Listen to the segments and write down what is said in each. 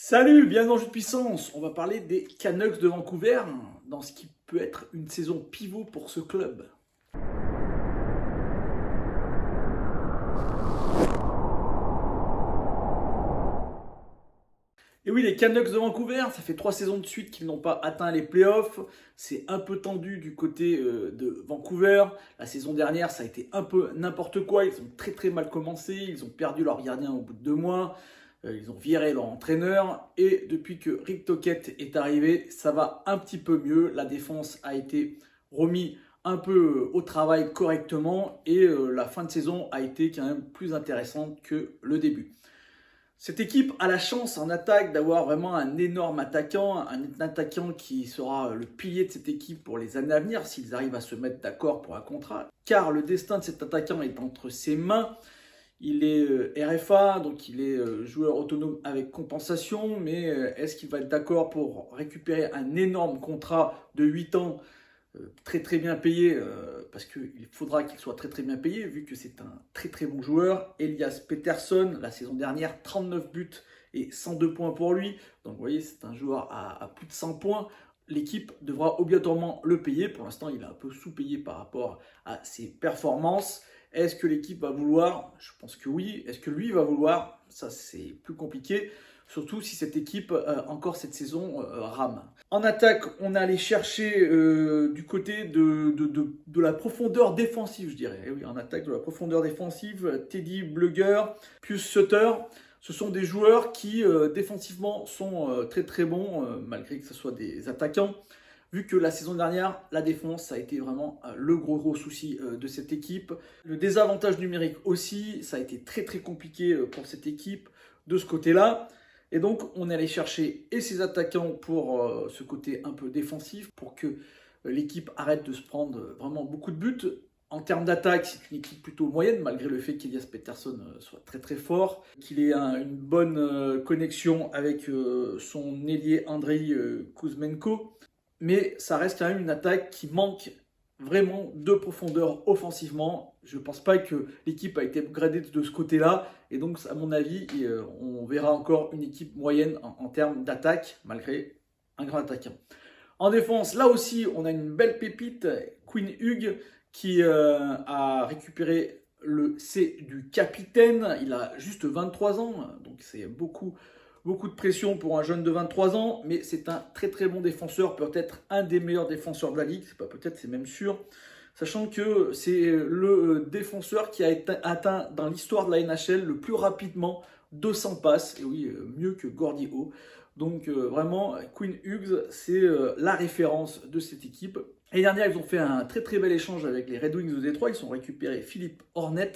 Salut, bienvenue dans Jeu de puissance. On va parler des Canucks de Vancouver dans ce qui peut être une saison pivot pour ce club. Et oui, les Canucks de Vancouver, ça fait 3 saisons de suite qu'ils n'ont pas atteint les playoffs. C'est un peu tendu du côté de Vancouver. La saison dernière, ça a été un peu n'importe quoi. Ils ont très mal commencé. Ils ont perdu leur gardien au bout de 2 mois. Ils ont viré leur entraîneur. Et depuis que Rick Tocchet est arrivé, ça va un petit peu mieux. La défense a été remise un peu au travail correctement. Et la fin de saison a été quand même plus intéressante que le début. Cette équipe a la chance en attaque d'avoir vraiment un énorme attaquant, un attaquant qui sera le pilier de cette équipe pour les années à venir s'ils arrivent à se mettre d'accord pour un contrat. Car le destin de cet attaquant est entre ses mains. Il est RFA, donc il est joueur autonome avec compensation, mais est-ce qu'il va être d'accord pour récupérer un énorme contrat de 8 ans très bien payé, parce qu'il faudra qu'il soit très bien payé, vu que c'est un très bon joueur. Elias Pettersson, la saison dernière, 39 buts et 102 points pour lui. Donc vous voyez, c'est un joueur à plus de 100 points. L'équipe devra obligatoirement le payer. Pour l'instant, il est un peu sous-payé par rapport à ses performances. Est-ce que l'équipe va vouloir? Je pense que oui. Est-ce que lui va vouloir? Ça, c'est plus compliqué. Surtout si cette équipe, encore cette saison, rame. En attaque, on est allé chercher du côté de la profondeur défensive, je dirais. Et oui, en attaque, de la profondeur défensive, Teddy Blueger, Pius Sutter. Ce sont des joueurs qui, défensivement, sont très bons, malgré que ce soit des attaquants. Vu que la saison dernière, la défense, ça a été vraiment le gros souci de cette équipe. Le désavantage numérique aussi, ça a été très compliqué pour cette équipe de ce côté-là. Et donc, on est allé chercher et ses attaquants pour ce côté un peu défensif, pour que l'équipe arrête de se prendre vraiment beaucoup de buts. En termes d'attaque, c'est une équipe plutôt moyenne, malgré le fait qu'Elias Pettersson soit très fort, qu'il ait une bonne connexion avec son ailier Andrei Kuzmenko. Mais ça reste quand même une attaque qui manque vraiment de profondeur offensivement. Je ne pense pas que l'équipe a été upgradée de ce côté-là. Et donc, à mon avis, on verra encore une équipe moyenne en termes d'attaque, malgré un grand attaquant. En défense, là aussi, on a une belle pépite, Quinn Hughes, qui a récupéré le C du capitaine. Il a juste 23 ans, donc c'est beaucoup de pression pour un jeune de 23 ans, mais c'est un très bon défenseur, peut-être un des meilleurs défenseurs de la ligue, c'est pas peut-être, c'est même sûr, sachant que c'est le défenseur qui a été atteint dans l'histoire de la NHL le plus rapidement 200 passes, et oui, mieux que Gordie Howe. Donc vraiment, Quinn Hughes, c'est la référence de cette équipe. L'année dernière, ils ont fait un très bel échange avec les Red Wings de Détroit, ils ont récupéré Philippe Hornet,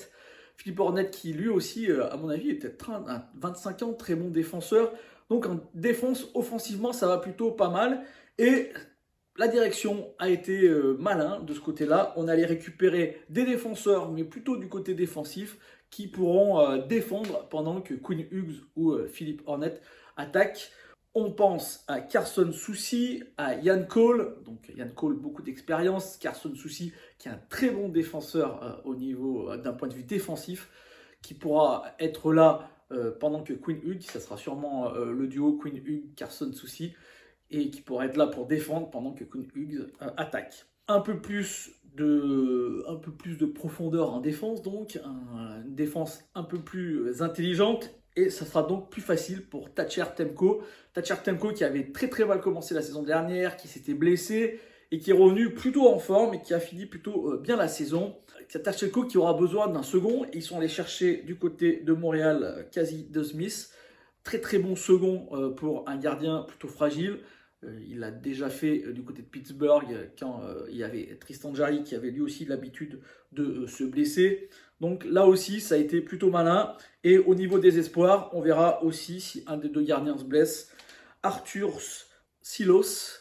qui lui aussi, à mon avis, était un 25 ans, très bon défenseur. Donc en défense, offensivement, ça va plutôt pas mal. Et la direction a été malin de ce côté-là. On allait récupérer des défenseurs, mais plutôt du côté défensif, qui pourront défendre pendant que Quinn Hughes ou Philippe Hornet attaquent. On pense à Carson Soucy, à Ian Cole. Donc Ian Cole, beaucoup d'expérience. Carson Soucy, qui est un très bon défenseur au niveau d'un point de vue défensif, qui pourra être là pendant que Quinn Hughes, ça sera sûrement le duo Quinn Hughes, Carson Soucy, et qui pourra être là pour défendre pendant que Quinn Hughes attaque. Un peu plus de profondeur en défense, donc une défense un peu plus intelligente. Et ça sera donc plus facile pour Thatcher Demko. Thatcher Demko qui avait très mal commencé la saison dernière, qui s'était blessé et qui est revenu plutôt en forme et qui a fini plutôt bien la saison. Thatcher Demko qui aura besoin d'un second. Ils sont allés chercher du côté de Montréal Casey DeSmith. Très bon second pour un gardien plutôt fragile. Il l'a déjà fait du côté de Pittsburgh quand il y avait Tristan Jarry qui avait lui aussi l'habitude de se blesser. Donc là aussi, ça a été plutôt malin. Et au niveau des espoirs, on verra aussi si un des deux gardiens se blesse. Arthur Silos,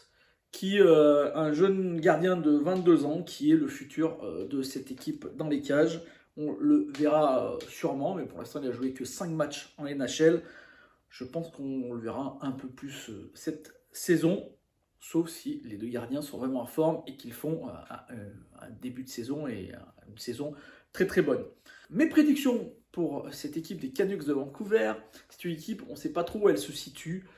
un jeune gardien de 22 ans, qui est le futur de cette équipe dans les cages. On le verra sûrement, mais pour l'instant, il n'a joué que 5 matchs en NHL. Je pense qu'on le verra un peu plus cette saison, sauf si les deux gardiens sont vraiment en forme et qu'ils font un début de saison et une saison très bonne. Mes prédictions pour cette équipe des Canucks de Vancouver, c'est une équipe, on ne sait pas trop où elle se situe.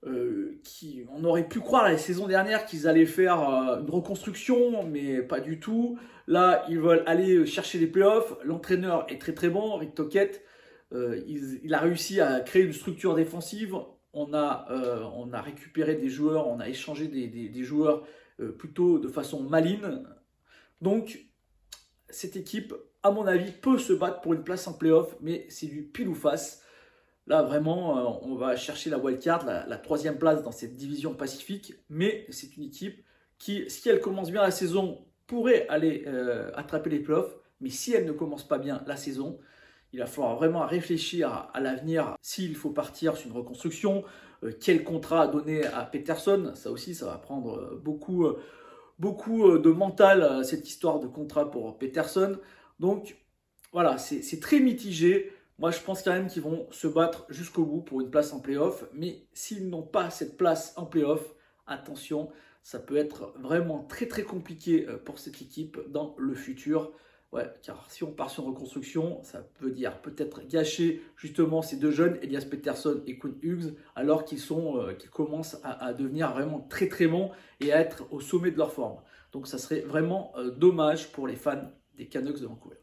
on aurait pu croire la saison dernière qu'ils allaient faire une reconstruction, mais pas du tout. Là, ils veulent aller chercher les playoffs. L'entraîneur est très très bon, Rick Tocchet. Il a réussi à créer une structure défensive. On a récupéré des joueurs, on a échangé des joueurs plutôt de façon maligne. Donc, cette équipe, à mon avis, peut se battre pour une place en playoff, mais c'est du pile ou face. Là, vraiment, on va chercher la wildcard, la troisième place dans cette division Pacifique. Mais c'est une équipe qui, si elle commence bien la saison, pourrait aller attraper les playoffs. Mais si elle ne commence pas bien la saison, il va falloir vraiment réfléchir à l'avenir. S'il faut partir sur une reconstruction, quel contrat donner à Peterson. Ça aussi, ça va prendre beaucoup de mental, cette histoire de contrat pour Peterson. Donc, voilà, c'est très mitigé. Moi, je pense quand même qu'ils vont se battre jusqu'au bout pour une place en playoff. Mais s'ils n'ont pas cette place en playoff, attention, ça peut être vraiment très très compliqué pour cette équipe dans le futur. Ouais, car si on part sur une reconstruction, ça peut dire peut-être gâcher justement ces deux jeunes, Elias Peterson et Quinn Hughes, alors qu'ils commencent à devenir vraiment très très bons et à être au sommet de leur forme. Donc ça serait vraiment dommage pour les fans des Canucks de Vancouver.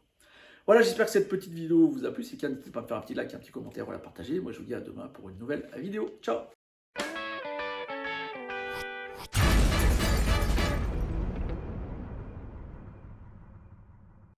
Voilà, j'espère que cette petite vidéo vous a plu. Si c'est le cas, n'hésitez pas à me faire un petit like, un petit commentaire ou à la partager. Moi, je vous dis à demain pour une nouvelle vidéo. Ciao!